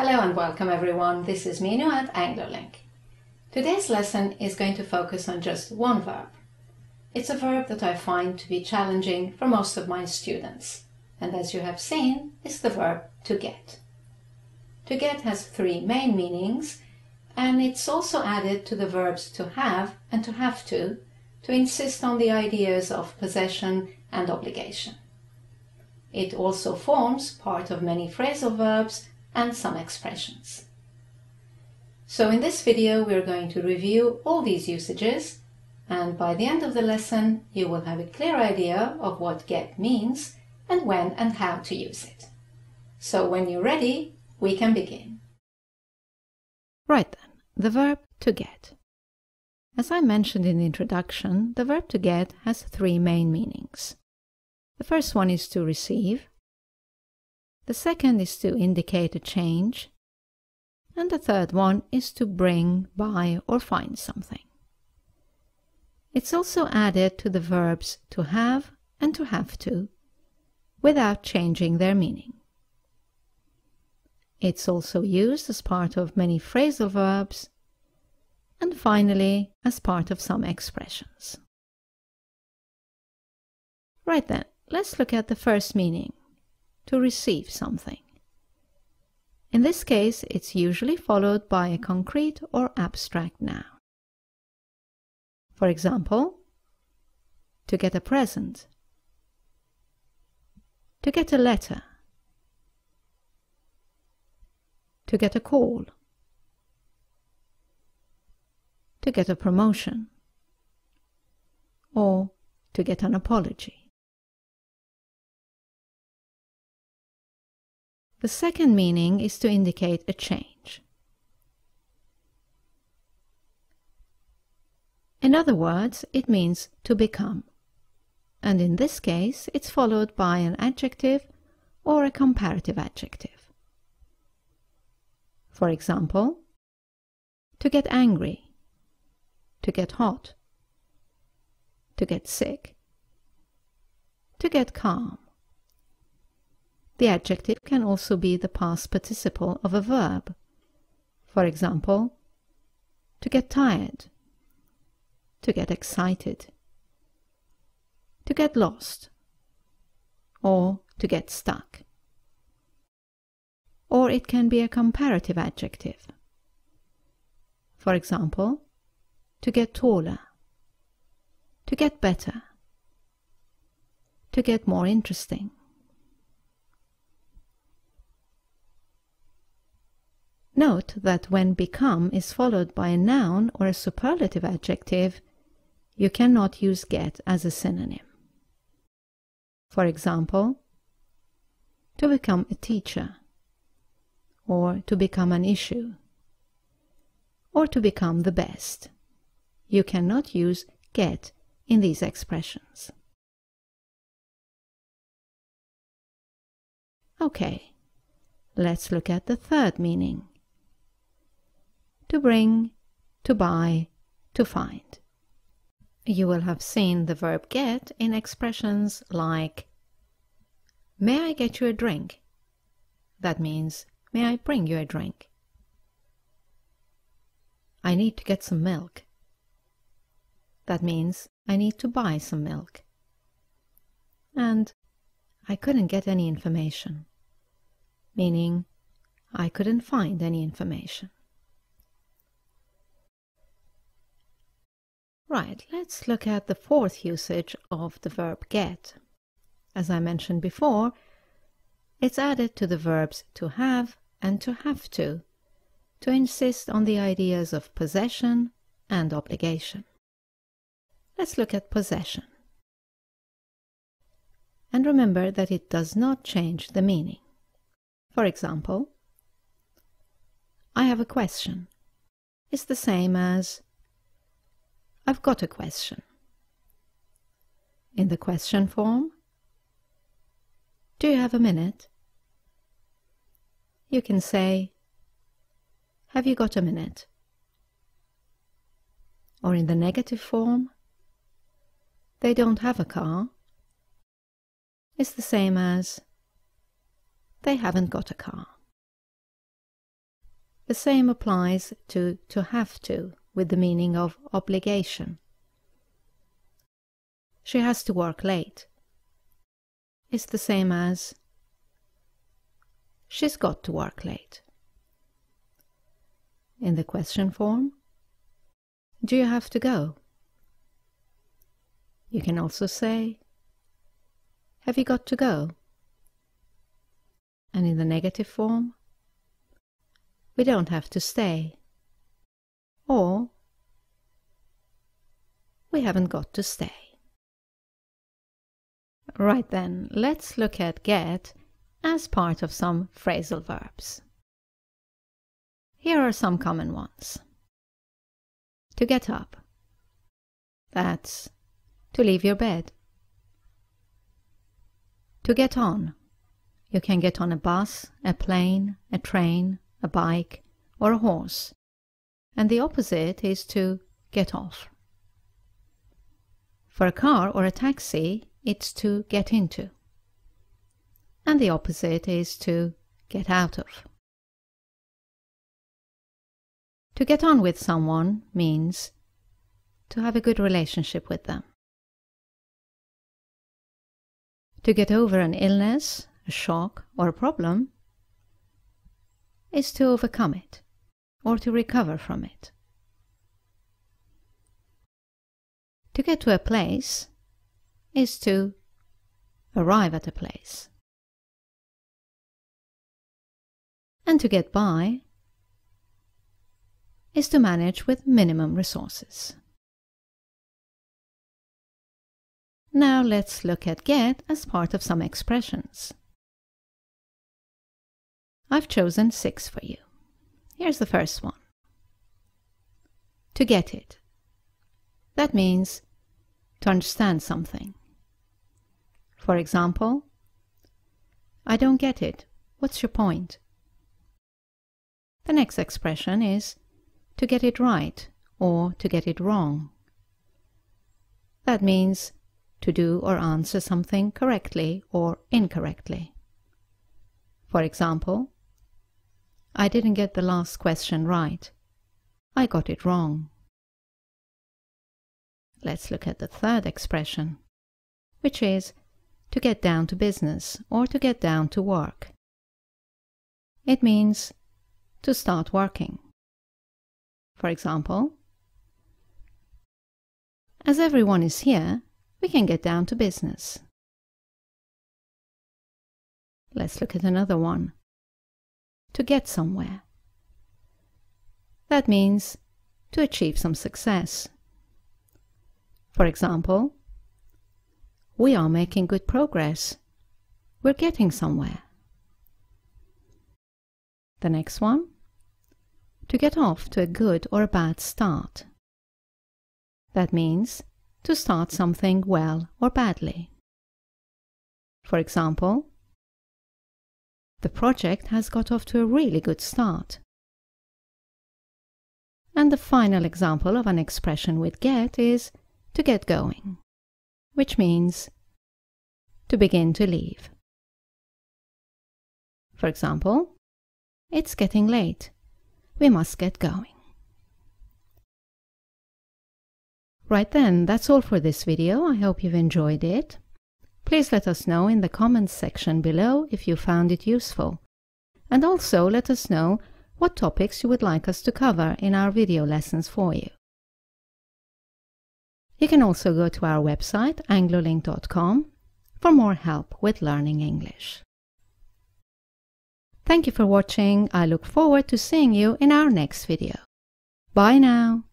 Hello and welcome everyone, this is Minu at AngloLink. Today's lesson is going to focus on just one verb. It's a verb that I find to be challenging for most of my students, and as you have seen, is the verb to get. To get has three main meanings, and it's also added to the verbs to have and to have to insist on the ideas of possession and obligation. It also forms part of many phrasal verbs and some expressions. So in this video we're going to review all these usages, and by the end of the lesson you will have a clear idea of what get means and when and how to use it. So when you're ready, we can begin. Right then, the verb to get. As I mentioned in the introduction, the verb to get has three main meanings. The first one is to receive. The second is to indicate a change. And the third one is to bring, buy, or find something. It's also added to the verbs to have and to have to, without changing their meaning. It's also used as part of many phrasal verbs, and finally as part of some expressions. Right then, let's look at the first meaning, to receive something. In this case, it's usually followed by a concrete or abstract noun. For example, to get a present, to get a letter, to get a call, to get a promotion, or to get an apology. The second meaning is to indicate a change. In other words, it means to become, and in this case it's followed by an adjective or a comparative adjective. For example, to get angry, to get hot, to get sick, to get calm. The adjective can also be the past participle of a verb. For example, to get tired, to get excited, to get lost, or to get stuck. Or it can be a comparative adjective. For example, to get taller, to get better, to get more interesting. Note that when become is followed by a noun or a superlative adjective, you cannot use get as a synonym. For example, to become a teacher, or to become an issue, or to become the best. You cannot use get in these expressions. Okay, let's look at the third meaning. To bring, to buy, to find. You will have seen the verb get in expressions like, may I get you a drink? That means, may I bring you a drink? I need to get some milk. That means, I need to buy some milk. And I couldn't get any information, meaning I couldn't find any information. Right, let's look at the fourth usage of the verb get. As I mentioned before, it's added to the verbs to have and to have to insist on the ideas of possession and obligation. Let's look at possession. And remember that it does not change the meaning. For example, I have a question. It's the same as I've got a question. In the question form, do you have a minute? You can say, have you got a minute? Or in the negative form, they don't have a car. It's the same as they haven't got a car. The same applies to have to, with the meaning of obligation. She has to work late. It's the same as she's got to work late. In the question form, do you have to go? You can also say, have you got to go? And in the negative form, we don't have to stay. Or, we haven't got to stay. Right then, let's look at get as part of some phrasal verbs. Here are some common ones. To get up. That's to leave your bed. To get on. You can get on a bus, a plane, a train, a bike, or a horse. And the opposite is to get off. For a car or a taxi, it's to get into. And the opposite is to get out of. To get on with someone means to have a good relationship with them. To get over an illness, a shock, or a problem is to overcome it or to recover from it. To get to a place is to arrive at a place. And to get by is to manage with minimum resources. Now let's look at get as part of some expressions. I've chosen 6 for you. Here's the first one. To get it. That means to understand something. For example, I don't get it. What's your point? The next expression is to get it right or to get it wrong. That means to do or answer something correctly or incorrectly. For example, I didn't get the last question right. I got it wrong. Let's look at the third expression, which is to get down to business or to get down to work. It means to start working. For example, as everyone is here, we can get down to business. Let's look at another one. To get somewhere. That means to achieve some success. For example, we are making good progress. We're getting somewhere. The next one. To get off to a good or a bad start. That means to start something well or badly. For example, the project has got off to a really good start. And the final example of an expression with get is to get going, which means to begin to leave. For example, it's getting late. We must get going. Right then, that's all for this video. I hope you've enjoyed it. Please let us know in the comments section below if you found it useful. And also let us know what topics you would like us to cover in our video lessons for you. You can also go to our website, anglolink.com, for more help with learning English. Thank you for watching. I look forward to seeing you in our next video. Bye now.